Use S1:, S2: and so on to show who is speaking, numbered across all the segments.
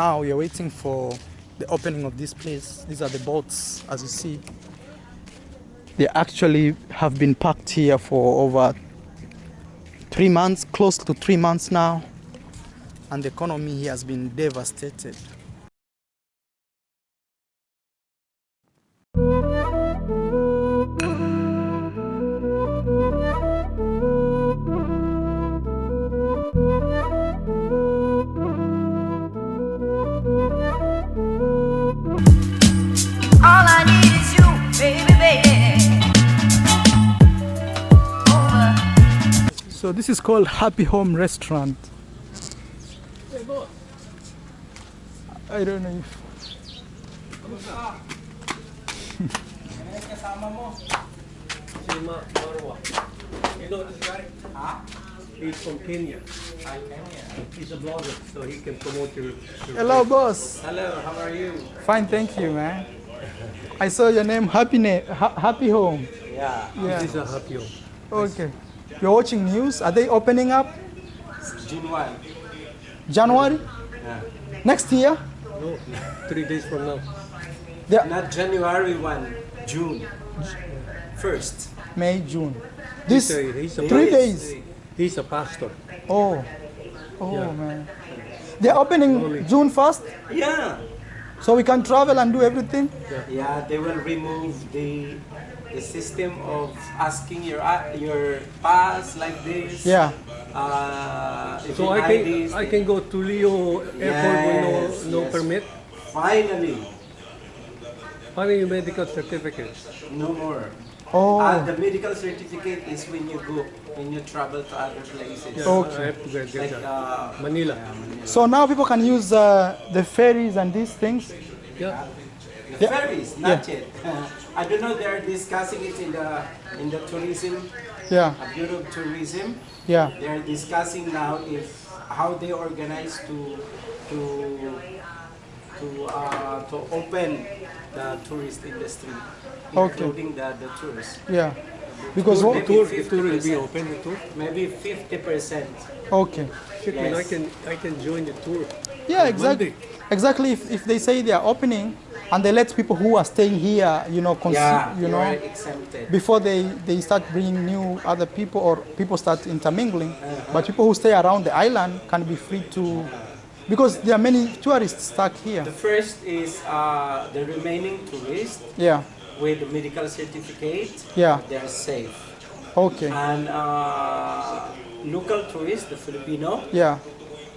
S1: now we are waiting for the opening of this place. These are the boats, as you see. They actually have been parked here for over 3 months, close to 3 months now, and the economy here has been devastated.
S2: All I need is you, baby, baby.
S1: So this is called Happy Home Restaurant. I don't know if...
S3: You know this guy? He's from Kenya. He's a blogger, so he can promote your
S1: Hello, boss.
S3: Hello, how are you?
S1: Fine, thank you, man. I saw your name, Happy Home.
S3: Yeah.
S1: Yeah.
S3: This is a happy home.
S1: Okay. You're watching news. Are they opening up?
S3: January.
S1: January?
S3: Yeah.
S1: Next year?
S3: No, 3 days from now.
S1: Yeah.
S3: Not January 1, June. 1st.
S1: May, June. This
S3: He's a
S1: 3 days.
S3: He's a pastor.
S1: Oh. Oh,
S3: Yeah.
S1: man. They're opening June 1st?
S3: Yeah.
S1: So we can travel and do everything?
S4: Yeah, they will remove the system of asking your pass like this.
S1: Yeah.
S4: If
S3: So
S4: you
S3: I
S4: hide
S3: can
S4: this,
S3: I can go to Leo Airport with no
S4: yes.
S3: permit.
S4: Finally,
S3: Only your medical certificate.
S4: no more.
S1: Oh.
S4: The medical certificate is when you travel to other places.
S3: Yeah,
S1: Okay.
S3: I have to get
S4: Like
S3: that. Manila.
S1: So now people can use the ferries and these things?
S3: Yeah.
S4: the ferries, not yet. I don't know. They are discussing it in the tourism,
S1: Yeah.
S4: Bureau of Tourism.
S1: Yeah.
S4: They are discussing now how they organize to open the tourist industry,
S1: Okay.
S4: including the tourists.
S1: Yeah. Because
S4: Maybe
S3: The tour will be
S4: 50%.
S3: open. The tour.
S4: Maybe 50%.
S1: okay.
S3: Shit, man,
S4: Yes.
S3: I can join the tour.
S1: Yeah,
S3: On
S1: exactly.
S3: Monday.
S1: Exactly. If they say they are opening and they let people who are staying here,
S4: Yeah,
S1: you
S4: you
S1: know,
S4: are exempted.
S1: before they start bringing new other people or people start intermingling. But people who stay around the island can be free to, because there are many tourists stuck here.
S4: The first is the remaining tourists
S1: Yeah.
S4: with the medical certificate.
S1: Yeah.
S4: They are safe.
S1: Okay.
S4: And local tourists, the Filipino,
S1: Yeah.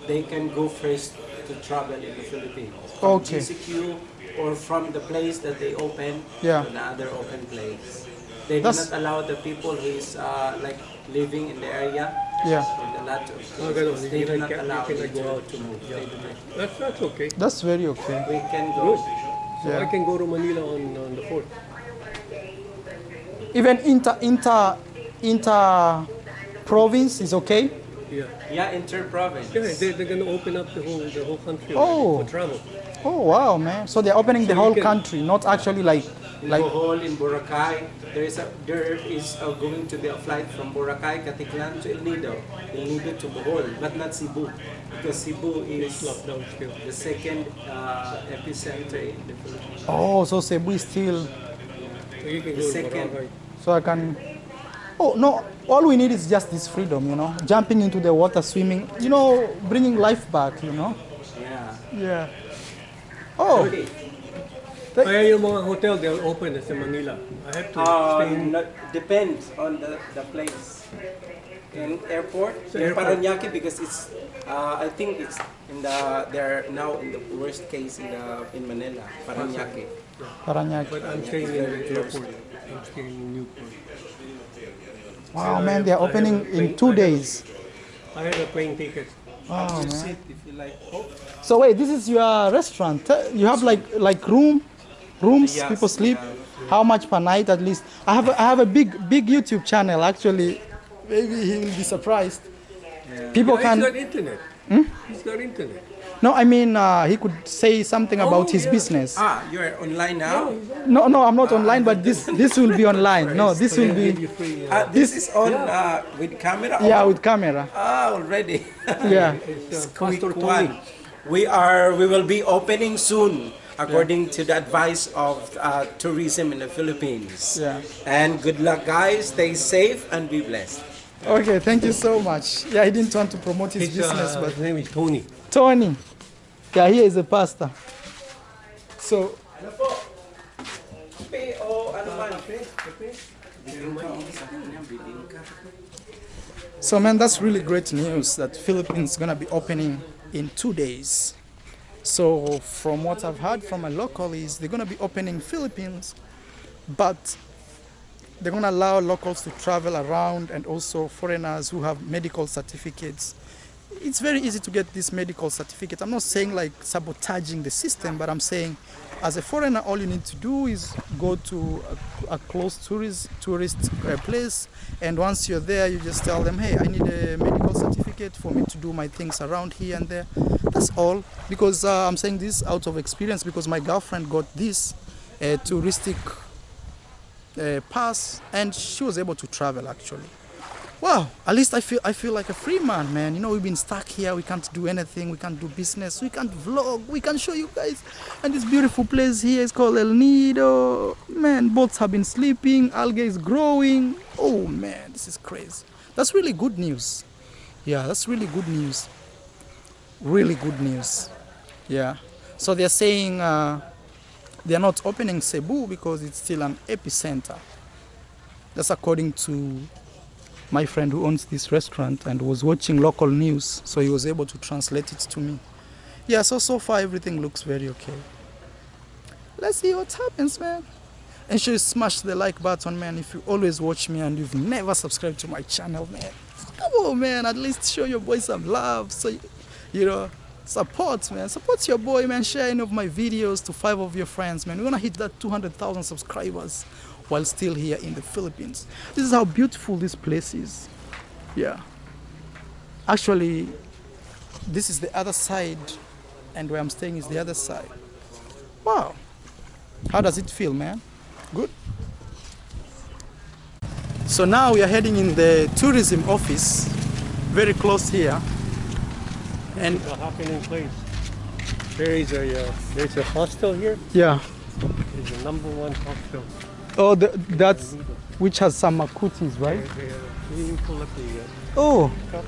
S4: they can go first to travel in the Philippines. From
S1: Okay.
S4: GCQ or from the place that they open
S1: Yeah.
S4: to another open place. They do
S1: That's-
S4: not allow the people who is like living in the area
S1: Yeah.
S4: with a lot of
S3: Oh, ganun.
S4: tourists. They do not allow
S3: You
S4: them
S3: can go out
S4: to move. They do not.
S3: That's okay.
S1: That's very okay.
S4: We can go.
S3: So
S1: Yeah.
S3: I can go to Manila on the 4th.
S1: Even inter province is okay.
S3: Yeah.
S4: Yeah, inter-province.
S3: Yeah, they're gonna open up the whole country
S1: Oh.
S3: for travel.
S1: Oh wow, man! So they're opening the
S3: So you
S1: whole
S3: can-
S1: country, not actually like
S4: In Bohol, in Boracay, there is going to be a flight from Boracay, Caticlan to El Nido to Bohol, but not Cebu, because Cebu is
S3: Lockdown still.
S4: the second epicenter in the Philippines.
S1: Oh, so Cebu is still.
S3: So you can go
S4: The
S3: to
S4: second.
S3: Boracay.
S1: So I can. Oh no! All we need is just this freedom, jumping into the water, swimming, bringing life back,
S4: Yeah.
S1: Yeah. Oh,
S4: Okay.
S3: Kaya yung mga hotel, they'll open sa Manila. I have to stay in...
S4: Depends on the place. In airport,
S3: Sa
S4: in
S3: airport.
S4: Parañaque, because it's I think it's they're now in the worst case in Manila, Parañaque.
S1: Parañaque.
S3: But I'm staying in the airport. I'm staying in Newport.
S1: Wow, man! They're opening in 2 days.
S3: I had a plane ticket.
S1: Wow, man!
S4: Sit if you like.
S1: So wait, this is your restaurant. You have like rooms.
S4: Yes,
S1: People sleep.
S4: yeah.
S1: How much per night at least? I have a big YouTube channel actually. Maybe he will be surprised. People
S3: He's
S1: can.
S3: got internet. He's got internet.
S1: No, I mean he could say something about his
S3: yeah.
S1: business.
S4: You're online now.
S1: No, I'm not online, but this will be online. No, this will
S3: Give
S1: be
S3: you free.
S4: This is on with camera.
S1: yeah with camera.
S4: Already.
S1: Yeah.
S3: It's
S4: Quick
S3: Pastor
S4: one.
S3: Tony.
S4: We will be opening soon, according to the advice of tourism in the Philippines.
S1: Yeah.
S4: And good luck, guys. Stay safe and be blessed.
S1: Okay, thank you so much. Yeah, he didn't want to promote his business, but
S3: His name is Tony.
S1: Tony. Yeah, he is a pastor. So, so man, that's really great news that Philippines is gonna be opening in 2 days. So from what I've heard from my local is they're gonna be opening Philippines, but they're gonna allow locals to travel around and also foreigners who have medical certificates. It's very easy to get this medical certificate. I'm not saying like sabotaging the system, but I'm saying as a foreigner, all you need to do is go to a close tourist place, and once you're there, you just tell them, hey, I need a medical certificate for me to do my things around here and there. That's all. Because I'm saying this out of experience, because my girlfriend got this touristic pass, and she was able to travel actually. Wow, at least I feel like a free man. You know, we've been stuck here, we can't do anything, we can't do business, we can't vlog, we can't show you guys. And this beautiful place here is called El Nido. Man, boats have been sleeping, algae is growing. Oh man, this is crazy. That's really good news. Yeah, that's really good news. Really good news. Yeah. So they're saying they're not opening Cebu because it's still an epicenter. That's according to my friend who owns this restaurant and was watching local news, so he was able to translate it to me. Yeah, so far everything looks very okay. Let's see what happens, man. And sure, smash the like button, man, if you always watch me and you've never subscribed to my channel, man. Come on, man, at least show your boy some love. So, you know, support, man. Support your boy, man. Share any of my videos to 5 of your friends, man. We're gonna hit that 200,000 subscribers while still here in the Philippines. This is how beautiful this place is. Yeah. Actually, this is the other side, and where I'm staying is the other side. Wow. How does it feel, man? Good? So now we are heading in the tourism office, very close here. And
S3: It's a happening place. There's a hostel here.
S1: yeah.
S3: It's the #1 hostel.
S1: Oh, that's which has some makutis, right?
S3: You pull up the
S1: Oh,
S3: cup.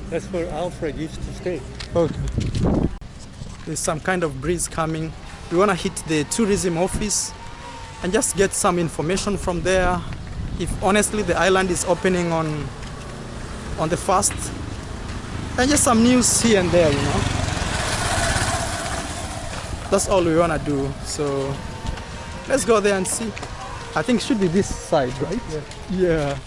S3: That's where Alfred used to stay.
S1: okay. There's some kind of breeze coming. We want to hit the tourism office and just get some information from there. If honestly the island is opening on the 1st, and just some news here and there, you know. That's all we want to do. So let's go there and see. I think it should be this side, right? Yeah.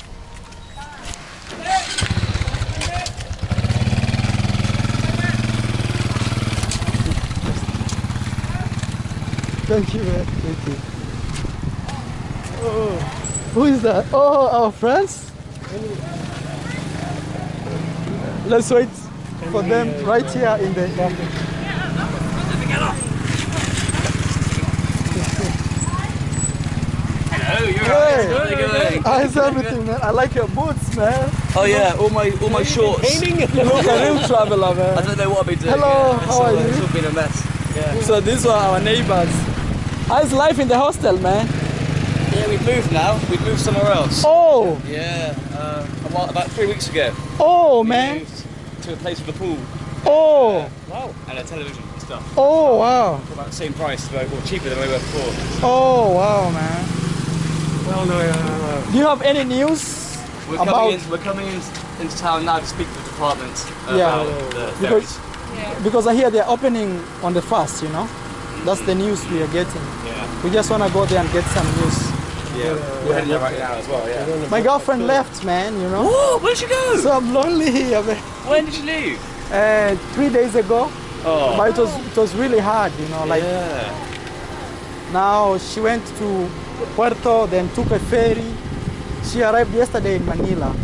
S1: Thank you, man. Thank you. Oh, who is that? Oh, our friends? Let's wait for them right here in the Hey, how's everything, man? I like your boots, man.
S5: Oh yeah, all my shorts.
S1: You look a real traveler, man.
S5: I don't know what I've been doing.
S1: Hello, how are
S5: It's
S1: you?
S5: all been a mess. Yeah.
S1: So these were our neighbors. How's life in the hostel, man?
S5: Yeah, we've moved now. We've moved somewhere else.
S1: Oh,
S5: Yeah. About 3 weeks ago.
S1: oh,
S5: We
S1: man.
S5: moved to a place with a pool
S1: Oh,
S5: and a television and stuff.
S1: oh, wow.
S5: For about the same price, or cheaper than we were before.
S1: Oh, wow, man.
S3: Well, no,
S1: Do you have any news
S5: We're
S1: about?
S5: coming into town now to speak to the department
S1: Yeah,
S5: about the
S1: because
S5: ferries.
S1: because I hear they're opening on the 1st, you know. That's the news we are getting.
S5: Yeah.
S1: We just want to go there and get some news.
S5: Yeah. We're heading there right now as well. Yeah.
S1: My girlfriend left, man, you know.
S5: Oh, where'd she go?
S1: So I'm lonely here, man.
S5: When did she leave?
S1: 3 days ago,
S5: Oh.
S1: but it was really hard, you know. Like
S5: Yeah.
S1: now she went to Puerto, then took a ferry. She arrived yesterday in Manila.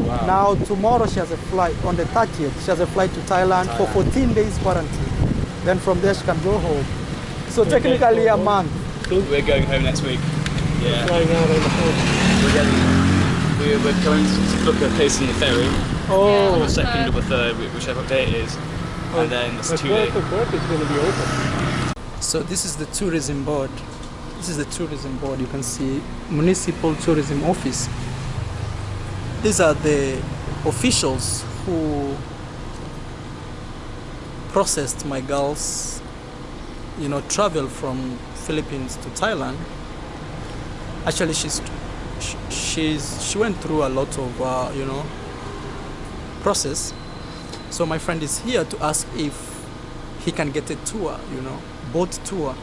S5: Wow.
S1: Now tomorrow she has a flight on the 30th. She has a flight to Thailand for 14 days quarantine. Then from there she can go home. So technically a month.
S5: We're going home next week. Yeah.
S3: flying out on the coast.
S5: We're going to book a place in the ferry on
S1: Oh,
S5: the 2nd or the 3rd, whichever day it is. and then it's
S3: But
S5: too late.
S3: 12 to 4 is going to be open.
S1: So this is the tourism board. This is the tourism board. You can see municipal tourism office. These are the officials who processed my girl's, travel from Philippines to Thailand. Actually, she went through a lot of, process. So my friend is here to ask if he can get a tour, boat tour.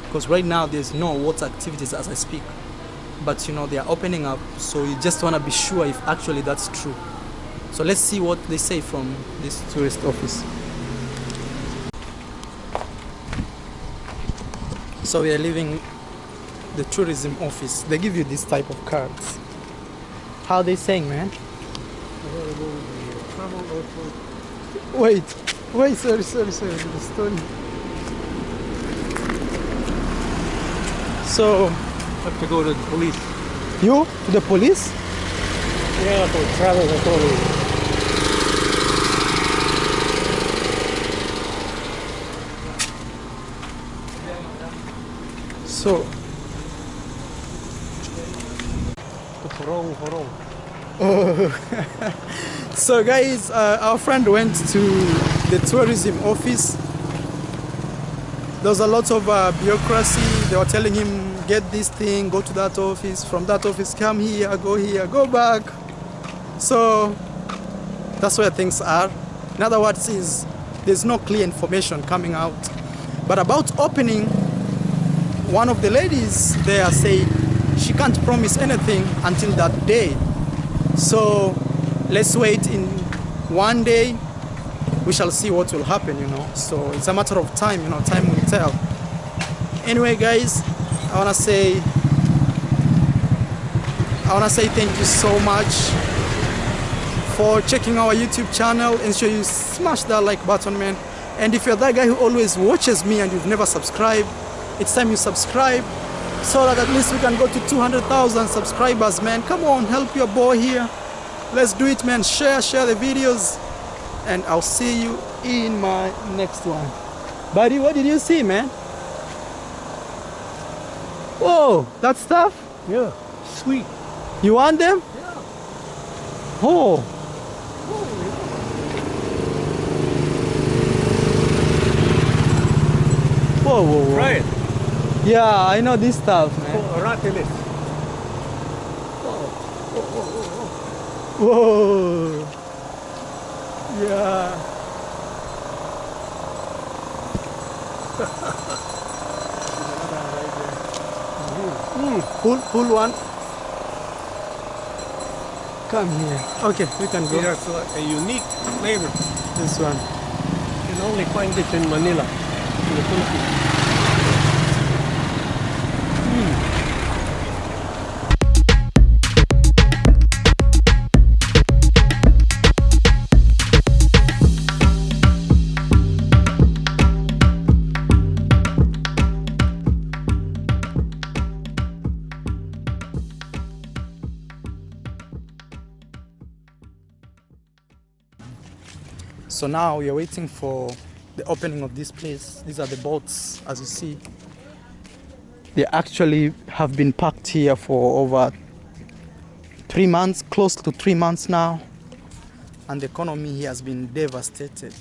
S1: Because right now there's no water activities as I speak. But, they are opening up. So you just want to be sure if actually that's true. So let's see what they say from this tourist office. So we are leaving the tourism office. They give you this type of cards. How are they saying, man? Wait, sorry, the story. So,
S3: Have to go to the police.
S1: you to the police?
S3: Yeah, for travel authority.
S1: So,
S3: Horong.
S1: so guys, our friend went to the tourism office. There's a lot of bureaucracy. They were telling him, get this thing, go to that office, from that office, come here, go back. So that's where things are. In other words, there's no clear information coming out. But about opening, one of the ladies there said she can't promise anything until that day. So let's wait in one day. We shall see what will happen, So it's a matter of time, time will tell. Anyway, guys, I wanna say thank you so much for checking our YouTube channel. Ensure you smash that like button, man. And if you're that guy who always watches me and you've never subscribed, it's time you subscribe so that at least we can go to 200,000 subscribers, man. Come on, help your boy here. Let's do it, man. Share the videos. And I'll see you in my next one. Buddy, what did you see, man? Whoa, that stuff?
S3: Yeah, sweet.
S1: You want them?
S3: Yeah.
S1: Oh. Whoa.
S3: Try it.
S1: Yeah, I know this stuff, man.
S3: Oh, ratilis.
S1: Whoa. Yeah. Pull one. Come here. Okay, we can go.
S3: It's a unique flavor.
S1: This one.
S3: You can only find it in Manila, in the Philippines.
S1: So now we are waiting for the opening of this place. These are the boats, as you see. They actually have been parked here for over 3 months, close to 3 months now. And the economy here has been devastated.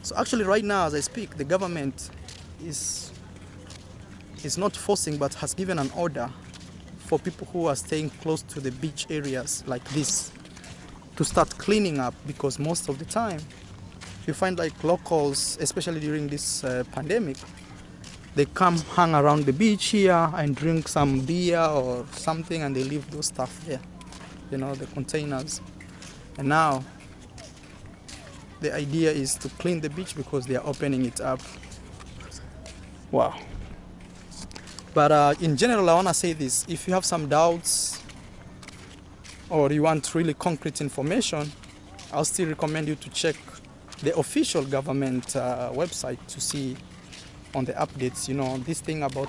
S1: So actually right now, as I speak, the government is not forcing, but has given an order for people who are staying close to the beach areas like this to start cleaning up, because most of the time you find like locals, especially during this pandemic, they come hang around the beach here and drink some beer or something, and they leave those stuff there, the containers. And now the idea is to clean the beach because they are opening it up. Wow. But in general, I want to say this: if you have some doubts or you want really concrete information, I'll still recommend you to check the official government website to see on the updates. This thing about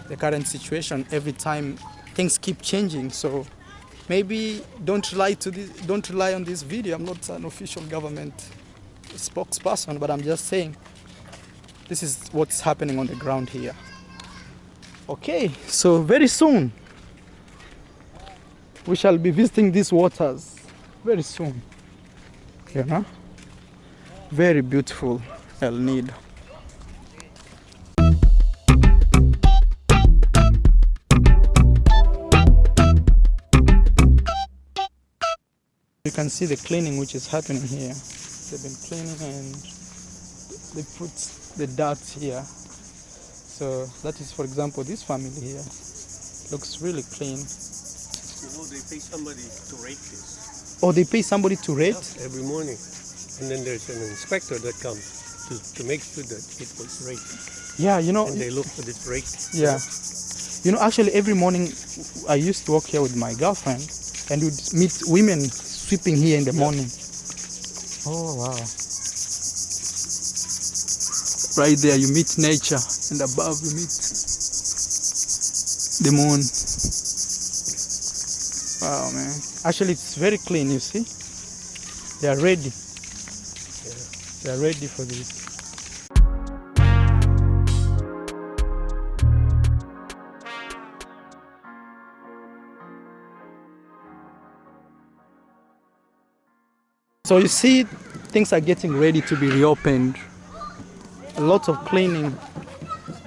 S1: the current situation, every time things keep changing. So maybe don't rely on this video. I'm not an official government spokesperson, but I'm just saying this is what's happening on the ground here. Okay, so very soon we shall be visiting these waters. Very soon, you know. Very beautiful El Nido. You can see the cleaning which is happening here. They've been cleaning and they put the dirt here. So that is, for example, this family here looks really clean.
S3: You know, they pay somebody to rake this.
S1: Oh, they pay somebody to rate?
S3: Every morning. And then there's an inspector that comes to make sure that it was raked.
S1: Yeah, you know.
S3: And they look at it raked.
S1: Yeah. You know, actually every morning I used to walk here with my girlfriend and we'd meet women sweeping here in the morning. Oh, wow. Right there you meet nature and above you meet the moon. Wow, man. Actually it's very clean, you see. They are ready. They are ready for this. So you see, things are getting ready to be reopened. A lot of cleaning,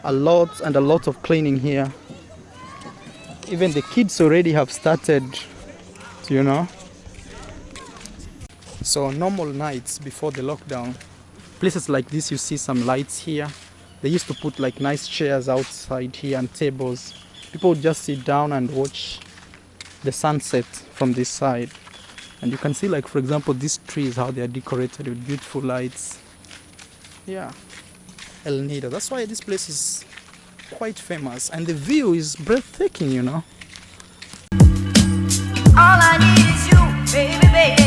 S1: a lot of cleaning here. Even the kids already have started, you know. So normal nights before the lockdown, places like this you see some lights here. They used to put like nice chairs outside here and tables. People would just sit down and watch the sunset from this side. And you can see, like, for example, these trees, how they are decorated with beautiful lights. Yeah, El Nido. That's why this place is quite famous. And the view is breathtaking, you know.
S2: All I need is you, baby, baby.